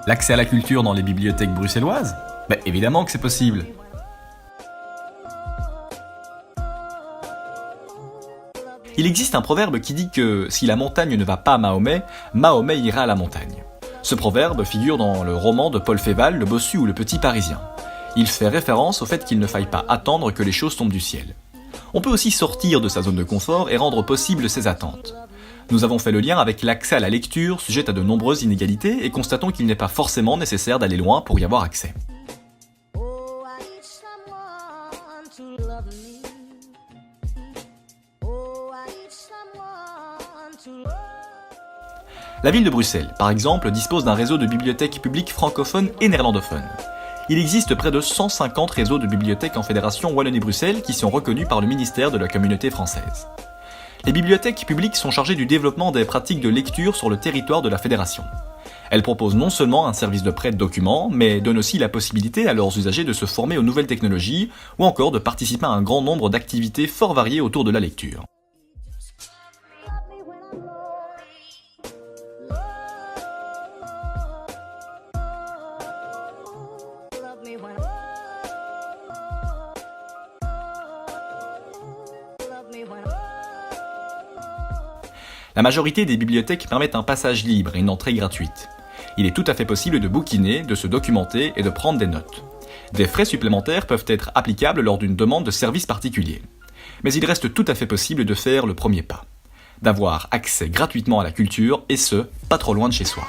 L'accès à la culture dans les bibliothèques bruxelloises? Évidemment que c'est possible. Il existe un proverbe qui dit que si la montagne ne va pas à Mahomet, Mahomet ira à la montagne. Ce proverbe figure dans le roman de Paul Féval, Le Bossu ou le Petit Parisien. Il fait référence au fait qu'il ne faille pas attendre que les choses tombent du ciel. On peut aussi sortir de sa zone de confort et rendre possible ses attentes. Nous avons fait le lien avec l'accès à la lecture, sujette à de nombreuses inégalités, et constatons qu'il n'est pas forcément nécessaire d'aller loin pour y avoir accès. La ville de Bruxelles, par exemple, dispose d'un réseau de bibliothèques publiques francophones et néerlandophones. Il existe près de 150 réseaux de bibliothèques en Fédération Wallonie-Bruxelles qui sont reconnus par le ministère de la Communauté française. Les bibliothèques publiques sont chargées du développement des pratiques de lecture sur le territoire de la Fédération. Elles proposent non seulement un service de prêt de documents, mais donnent aussi la possibilité à leurs usagers de se former aux nouvelles technologies ou encore de participer à un grand nombre d'activités fort variées autour de la lecture. La majorité des bibliothèques permettent un passage libre et une entrée gratuite. Il est tout à fait possible de bouquiner, de se documenter et de prendre des notes. Des frais supplémentaires peuvent être applicables lors d'une demande de service particulier. Mais il reste tout à fait possible de faire le premier pas. D'avoir accès gratuitement à la culture, et ce, pas trop loin de chez soi.